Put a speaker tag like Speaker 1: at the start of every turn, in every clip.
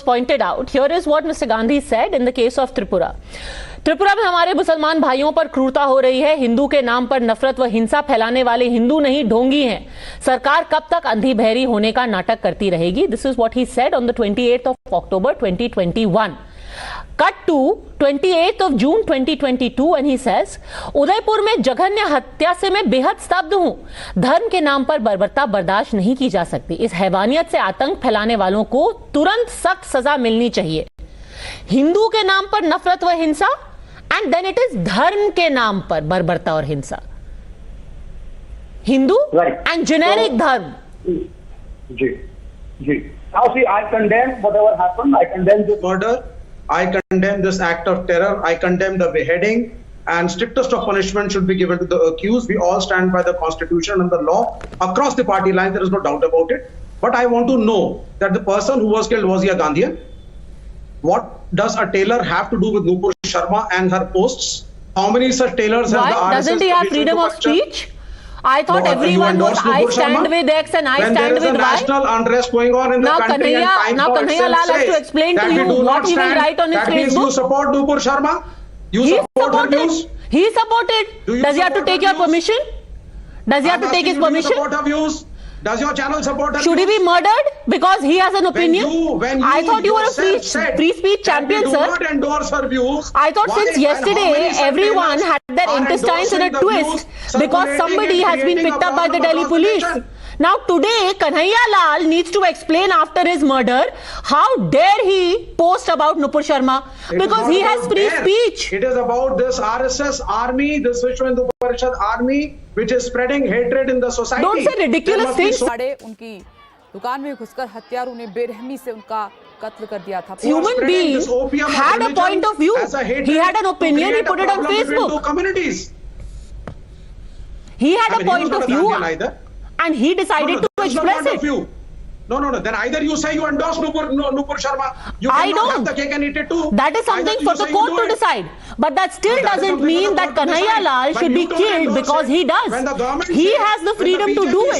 Speaker 1: pointed out, here is what Mr. Gandhi said in the case of Tripura. Tripura में हमारे मुसलमान भाइयों पर क्रूरता हो रही है। हिंदू के नाम पर नफरत व हिंसा फैलाने वाले हिंदू नहीं ढोंगी हैं। सरकार कब तक अंधी बहरी होने का नाटक करती रहेगी? This is what he said on the 28th of October 2021. Cut to 28th of June 2022 and he says, Udaipur में जघन्य हत्या से मैं बेहद स्तब्ध हूं। धर्म के नाम पर बर्बरता बर्दाश्त नहीं की जा सकती। इस हैवानियत से आतंक फैलाने वालों को तुरंत सख्त सजा मिलनी चाहिए। हिंदू के नाम पर नफरत व हिंसा एंड देन इट इज धर्म के नाम पर बर्बरता और हिंसा। हिंदू एंड जेनेरिक धर्म।
Speaker 2: जी जी। Now see, I condemn whatever happened. I condemn this murder. I condemn this act of terror. I condemn the beheading, and strictest of punishment should be given to the accused. We all stand by the constitution and the law across the party lines. There is no doubt about it. But I want to know that the person who was killed, was he a Gandhian? What does a tailor have to do with Nupur Sharma and her posts? How many such tailors have the RSS?
Speaker 1: Doesn't he have freedom of speech? I thought everyone was I stand with X and I stand with Y.
Speaker 2: When there is a national unrest going on in the country and
Speaker 1: now Kanhaiya Lal has to explain to you what he will write on his Facebook.
Speaker 2: That means you support Nupur Sharma? You support her views?
Speaker 1: He supported. Does he have to take your permission? Does he have to take his permission?
Speaker 2: Do you support her views? Does your channel support her?
Speaker 1: Should he be murdered because he has an opinion?
Speaker 2: When you
Speaker 1: I thought you were a free speech champion, sir.
Speaker 2: Do not endorse her views.
Speaker 1: I thought since yesterday everyone had their intestines in a twist because somebody has been picked up by the Delhi police. Now today Kanhaiya Lal needs to explain after his murder how dare he post about Nupur Sharma because he has free speech.
Speaker 2: It is about this RSS army, this Vishwa Hindu Parishad army which is spreading hatred in the society.
Speaker 1: Don't say ridiculous things.
Speaker 3: उनकी दुकान में घुसकर हत्यारों ने बेरहमी से उनका कत्ल कर दिया था।
Speaker 1: Human being had a point of view. He had an opinion. He put it on Facebook. He had a point of view. And he decided to express it.
Speaker 2: No. Then either you say you endorse Nupur Sharma. You
Speaker 1: I don't.
Speaker 2: Have the cake and eat it too.
Speaker 1: That is something for the court to decide. But that still doesn't mean that Kanhaiya Lal should be killed because he does. He has the freedom to do it.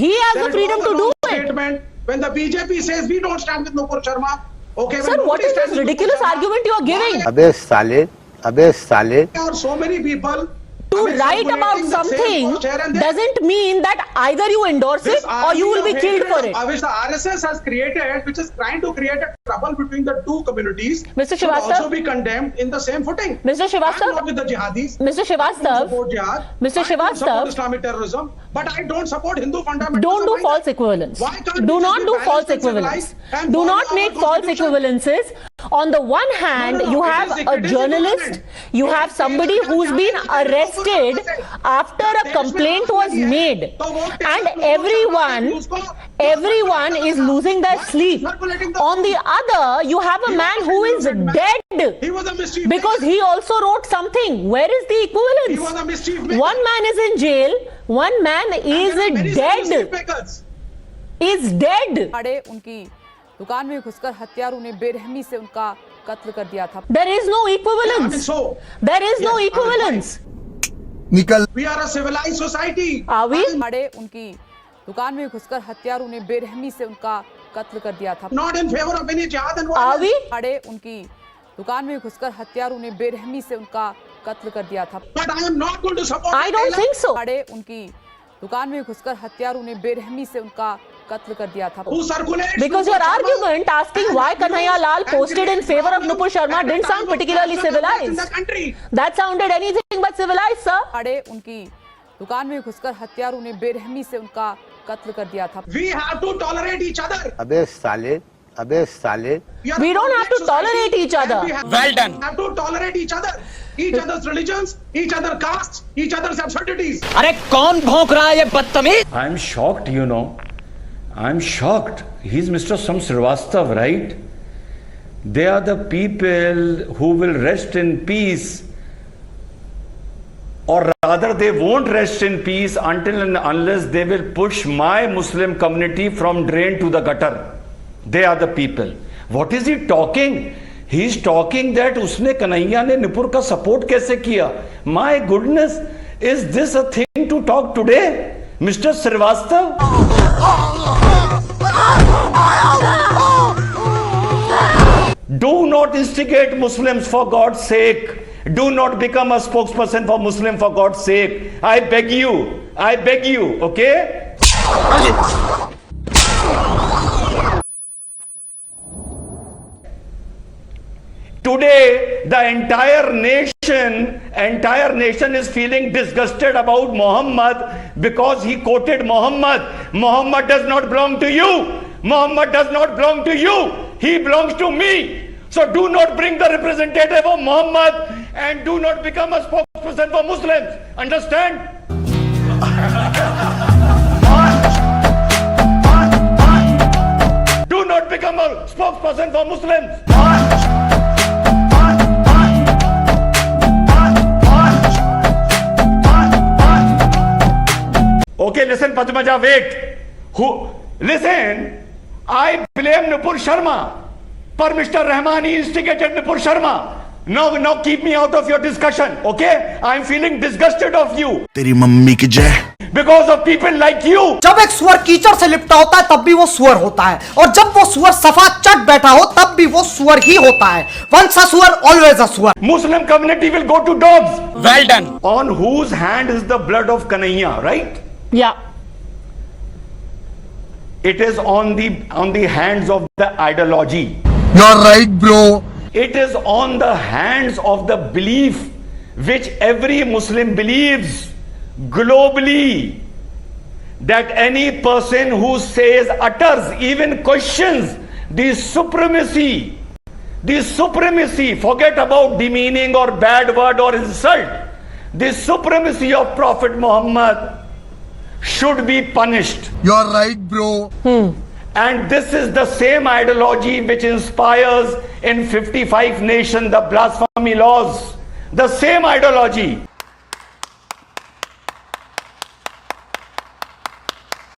Speaker 1: He has the freedom to do it.
Speaker 2: When the BJP says we don't stand with Nupur Sharma, okay.
Speaker 1: Sir, what is this ridiculous argument you are giving?
Speaker 2: Abbe Saleh. There are so many people.
Speaker 1: To write about something doesn't mean that either you endorse it or you will be killed for it.
Speaker 2: Which the RSS has created, which is trying to create a trouble between the two communities,
Speaker 1: Mr.
Speaker 2: should
Speaker 1: Srivastava
Speaker 2: also be condemned in the same footing.
Speaker 1: Mr. Srivastava,
Speaker 2: I'm not with the jihadis.
Speaker 1: Mr. Srivastava,
Speaker 2: Mr.
Speaker 1: Srivastava,
Speaker 2: I don't support Islamic terrorism, but I don't support Hindu fundamentalism.
Speaker 1: Don't do false equivalence. Do not do false equivalence. Do not make false equivalences. On the one hand, you have a journalist, you have somebody who's been arrested after a complaint was made, and everyone is losing their sleep. On the other, you have a man who is dead because he also wrote something. Where is the equivalence? One man is in jail, one man is dead. Is dead.
Speaker 3: उनकी दुकान में घुसकर हत्यारों ने बेरहमी से उनका कत्ल कर दिया था।
Speaker 1: There is no equivalence. There is no equivalence.
Speaker 2: We are a civilized society.
Speaker 1: Are we?
Speaker 3: उनकी दुकान में घुसकर हत्यारों ने बेरहमी से उनका कत्ल कर दिया था।
Speaker 2: Not in favor of any jihad and
Speaker 1: Are we?
Speaker 3: उनकी दुकान में घुसकर हत्यारों ने बेरहमी से उनका कत्ल कर दिया था।
Speaker 2: But I am not going to support.
Speaker 1: I don't think so.
Speaker 3: उनकी दुकान में घुसकर हत्यारों ने बेरहमी से उनका कत्ल कर दिया था।
Speaker 1: Because your argument asking why Kanhaiya Lal posted in favor of Nupur Sharma didn't sound particularly civilized. That sounded anything but civilized, sir.
Speaker 3: उनकी दुकान में घुसकर हत्यारों ने बेरहमी से उनका कत्ल कर दिया था।
Speaker 2: We have to tolerate each other.
Speaker 4: अबे साले.
Speaker 1: We don't have to tolerate each other.
Speaker 2: Well done. We have to tolerate each other. Each other's religions, each other's castes, each other's absurdities.
Speaker 5: अरे कौन भौंक रहा है ये बदतमीज?
Speaker 6: I am shocked, you know. I'm shocked. He's Mr. Sam Srivastava, right? They are the people who will rest in peace, or rather they won't rest in peace until and unless they will push my Muslim community from drain to the gutter. They are the people. What is he talking? He's talking that उसने कन्हैया ने निपुर का support कैसे किया? My goodness, is this a thing to talk today, Mr. Srivastava? Do not instigate Muslims for God's sake. Do not become a spokesperson for Muslim for God's sake. I beg you. I beg you. Okay? Today, the entire nation is feeling disgusted about Muhammad because he quoted Muhammad. Muhammad does not belong to you. Muhammad does not belong to you. He belongs to me. So do not bring the representative of Muhammad and do not become a spokesperson for Muslims. Understand? Do not become a spokesperson for Muslims. Okay, listen, Padmaja, wait. Listen, I blame Nupur Sharma. For Mr. Rahmani instigated Nupur Sharma. Now keep me out of your discussion, okay? I'm feeling disgusted of you.
Speaker 7: तेरी mummy की जय.
Speaker 6: Because of people like you.
Speaker 8: जब एक सुअर कीचड़ से लिपटा होता है तब भी वो सुअर होता है, और जब वो सुअर सफा चट बैठा हो तब भी वो सुअर ही होता है. Once a सुअर, always a सुअर.
Speaker 6: Muslim community will go to dogs.
Speaker 5: Well done.
Speaker 6: On whose hand is the blood of Kanhaiya, right?
Speaker 1: Yeah.
Speaker 6: It is on the hands of the ideology.
Speaker 7: You're right, bro.
Speaker 6: It is on the hands of the belief which every Muslim believes globally, that any person who says, utters, even questions the supremacy, forget about demeaning or bad word or insult, the supremacy of Prophet Muhammad should be punished.
Speaker 7: You're right, bro.
Speaker 6: And this is the same ideology which inspires in 55 nations the blasphemy laws. The same ideology.